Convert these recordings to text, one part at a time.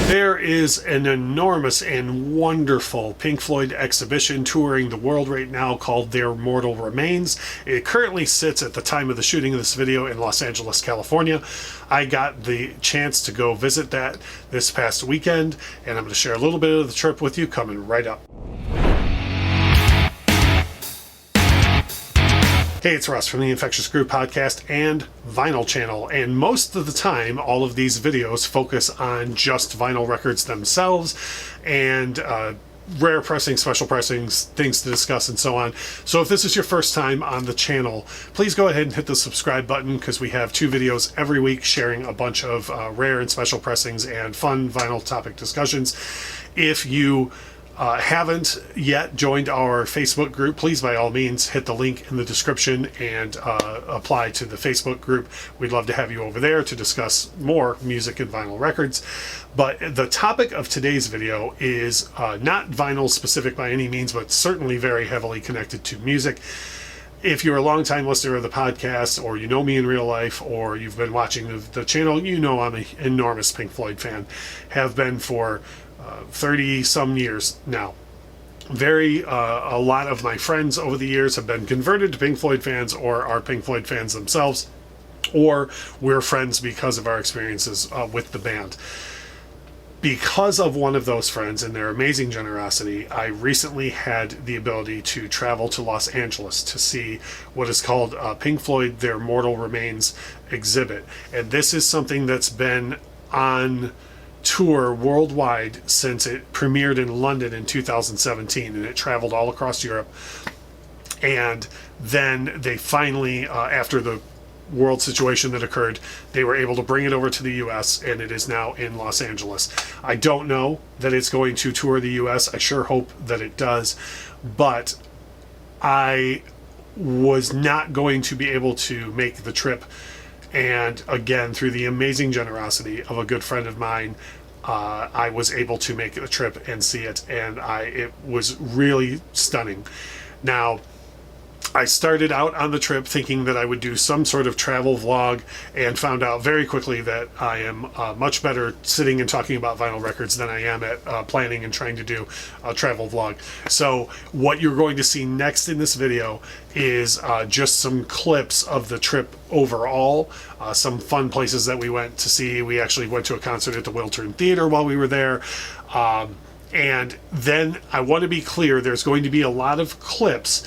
There is an enormous and wonderful Pink Floyd exhibition touring the world right now called Their Mortal Remains. It currently sits at the time of the shooting of this video in Los Angeles, California. I got the chance to go visit that this past weekend, and I'm going to share a little bit of the trip with you coming right up. Hey, it's Russ from the Infectious Groove Podcast and Vinyl Channel, and most of the time all of these videos focus on just vinyl records themselves and rare pressings, special pressings, things to discuss, and so on. So if this is your first time on the channel, please go ahead and hit the subscribe button, because we have 2 videos every week sharing a bunch of rare and special pressings and fun vinyl topic discussions. If you haven't yet joined our Facebook group, please by all means hit the link in the description and apply to the Facebook group. We'd love to have you over there to discuss more music and vinyl records. But the topic of today's video is not vinyl specific by any means, but certainly very heavily connected to music. If you're a long-time listener of the podcast, or you know me in real life, or you've been watching the channel, you know I'm an enormous Pink Floyd fan. Have been for 30-some years now. A lot of my friends over the years have been converted to Pink Floyd fans, or are Pink Floyd fans themselves, or we're friends because of our experiences with the band. Because of one of those friends and their amazing generosity, I recently had the ability to travel to Los Angeles to see what is called Pink Floyd Their Mortal Remains exhibit. And this is something that's been on tour worldwide since it premiered in London in 2017, and it traveled all across Europe. And then they finally, after the world situation that occurred, they were able to bring it over to the US, and it is now in Los Angeles. I don't know that it's going to tour the US. I sure hope that it does, but I was not going to be able to make the trip. And again, through the amazing generosity of a good friend of mine, I was able to make the trip and see it, and it was really stunning. Now, I started out on the trip thinking that I would do some sort of travel vlog, and found out very quickly that I am much better sitting and talking about vinyl records than I am at planning and trying to do a travel vlog. So what you're going to see next in this video is just some clips of the trip overall, some fun places that we went to see. We actually went to a concert at the Wiltern Theater while we were there. And then I want to be clear, there's going to be a lot of clips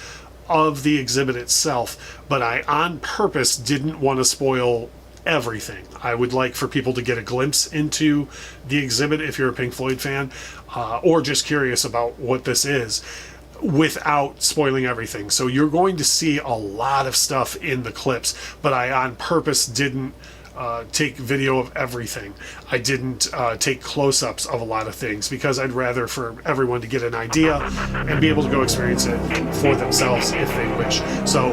of the exhibit itself, but I on purpose didn't want to spoil everything. I would like for people to get a glimpse into the exhibit if you're a Pink Floyd fan, or just curious about what this is, without spoiling everything. So you're going to see a lot of stuff in the clips, but I on purpose didn't take video of everything. I didn't take close-ups of a lot of things, because I'd rather for everyone to get an idea and be able to go experience it for themselves if they wish. So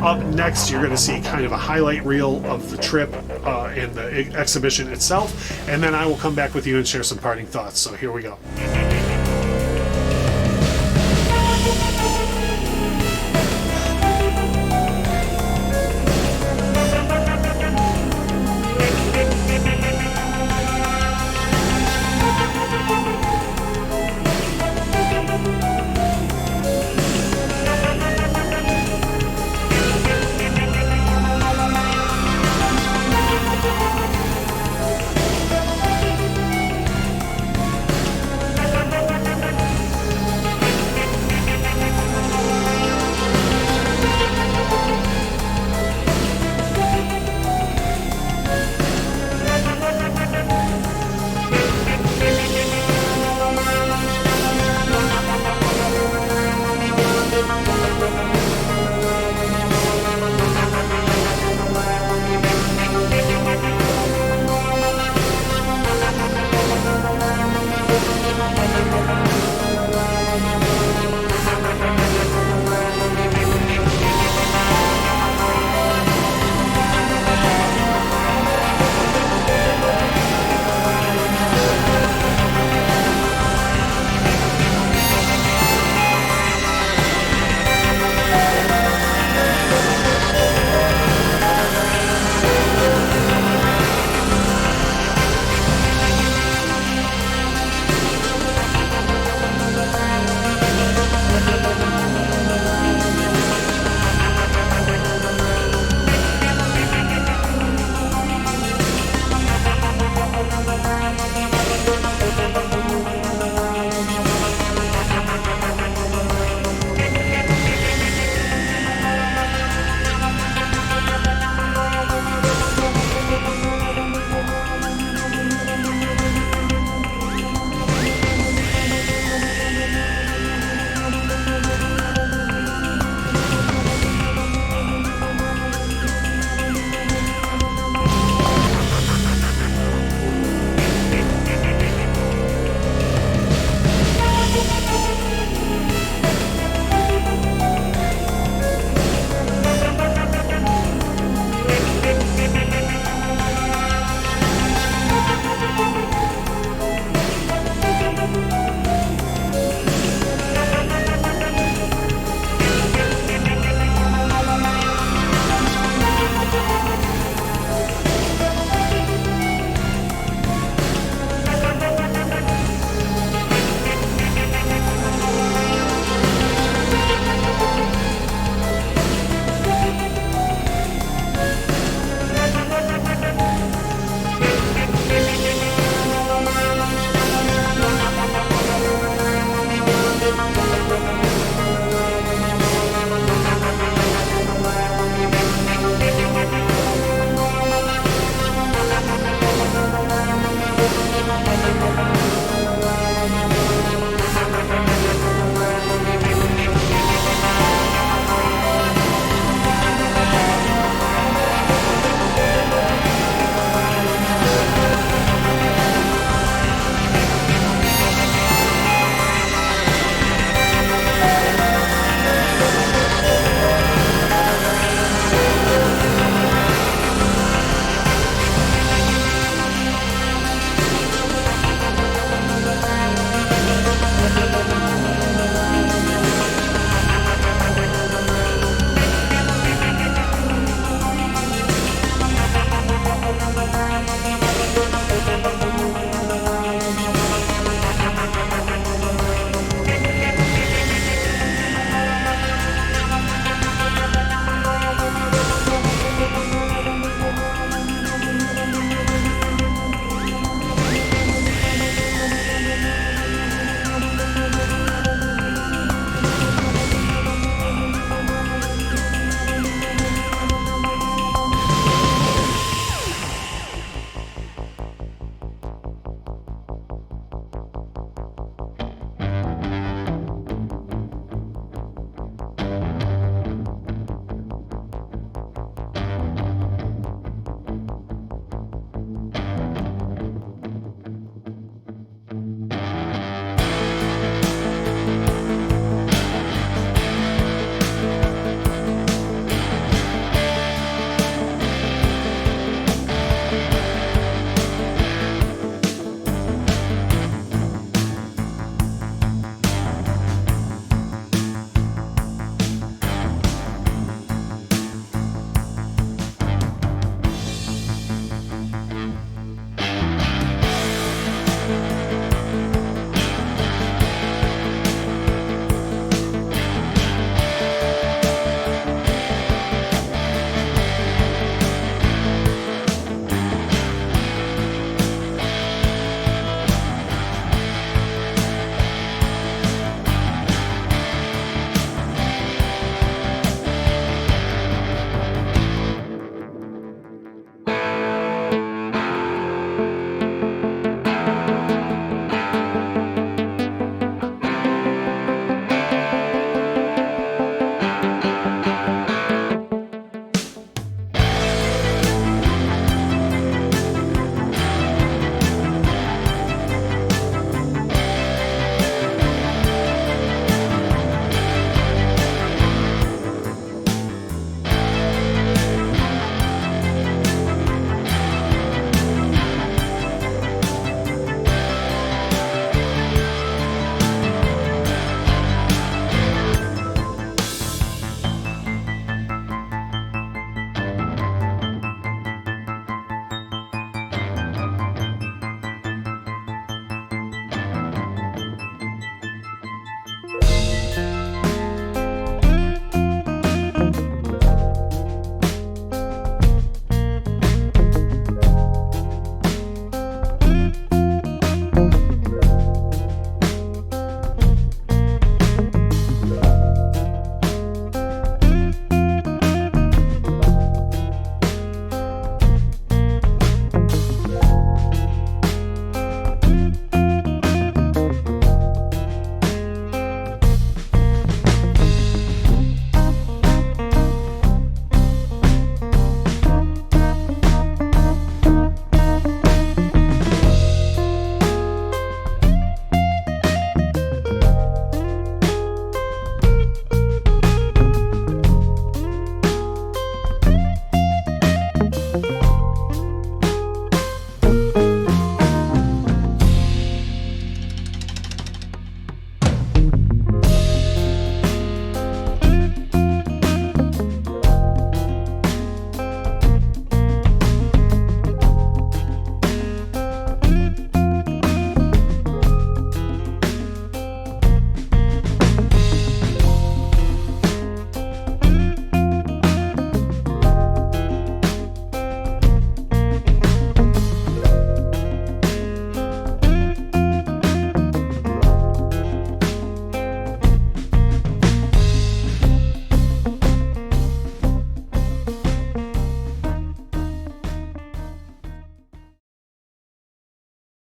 up next, you're going to see kind of a highlight reel of the trip and the exhibition itself, and then I will come back with you and share some parting thoughts. So here we go.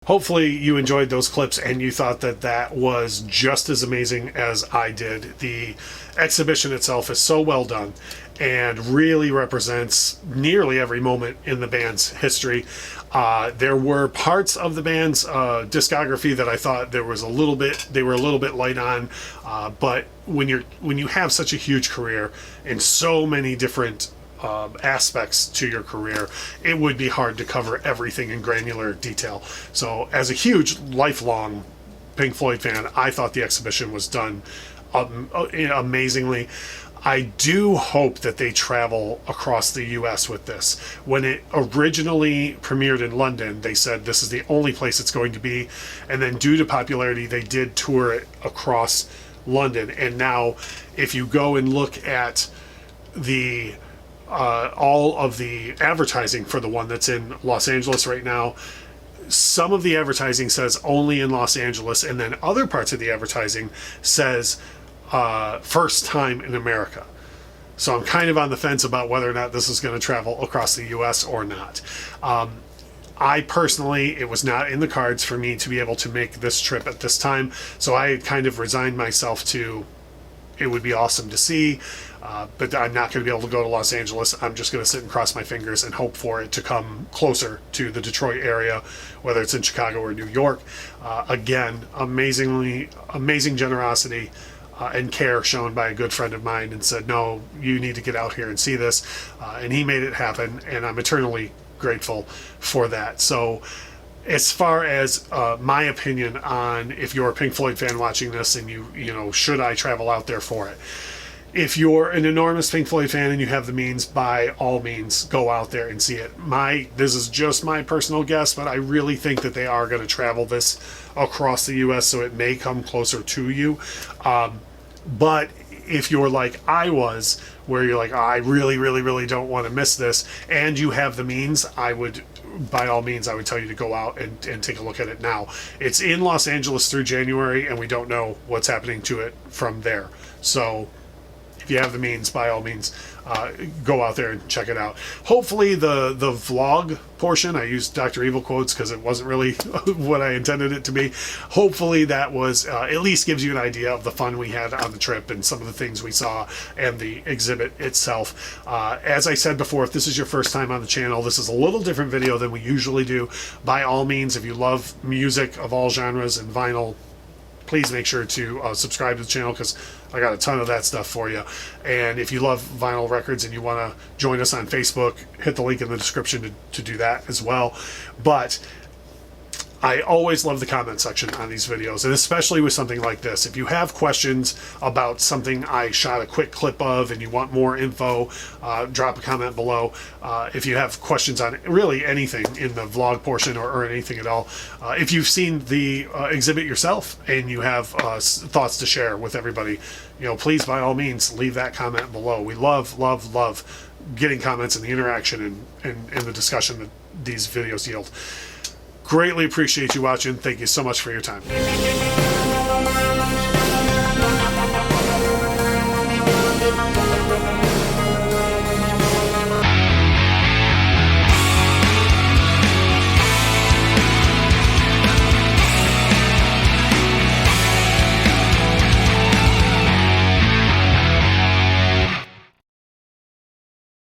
hopefully you enjoyed those clips and you thought that that was just as amazing as I did. The exhibition itself is so well done and really represents nearly every moment in the band's history. There were parts of the band's discography that I thought they were a little bit light on, but when you have such a huge career and so many different aspects to your career, it would be hard to cover everything in granular detail. So as a huge lifelong Pink Floyd fan, I thought the exhibition was done amazingly. I do hope that they travel across the US with this. When it originally premiered in London, they said this is the only place it's going to be, and then due to popularity they did tour it across London. And now if you go and look at the all of the advertising for the one that's in Los Angeles right now, some of the advertising says only in Los Angeles, and then other parts of the advertising says first time in America. So I'm kind of on the fence about whether or not this is going to travel across the US or not. I personally, it was not in the cards for me to be able to make this trip at this time, so I kind of resigned myself to it would be awesome to see, but I'm not going to be able to go to Los Angeles. I'm just going to sit and cross my fingers and hope for it to come closer to the Detroit area, whether it's in Chicago or New York. Again, amazing generosity and care shown by a good friend of mine, and said, no, you need to get out here and see this. And he made it happen, and I'm eternally grateful for that. So as far as my opinion on if you're a Pink Floyd fan watching this and you know, should I travel out there for it? If you're an enormous Pink Floyd fan and you have the means, by all means, go out there and see it. This is just my personal guess, but I really think that they are going to travel this across the US, so it may come closer to you. But if you're like I was, where you're like, oh, I really don't want to miss this, and you have the means, by all means, I would tell you to go out and take a look at it now. It's in Los Angeles through January, and we don't know what's happening to it from there. So if you have the means, by all means, go out there and check it out. Hopefully the vlog portion, I used Dr. Evil quotes because it wasn't really what I intended it to be. Hopefully that was at least gives you an idea of the fun we had on the trip and some of the things we saw and the exhibit itself. As I said before, if this is your first time on the channel, this is a little different video than we usually do. By all means, if you love music of all genres and vinyl, please make sure to subscribe to the channel, because I got a ton of that stuff for you. And if you love vinyl records and you want to join us on Facebook, hit the link in the description to do that as well. But I always love the comment section on these videos, and especially with something like this. If you have questions about something I shot a quick clip of and you want more info, drop a comment below. If you have questions on really anything in the vlog portion or anything at all, if you've seen the exhibit yourself and you have thoughts to share with everybody, please, by all means, leave that comment below. We love getting comments and the interaction and the discussion that these videos yield. Greatly appreciate you watching. Thank you so much for your time.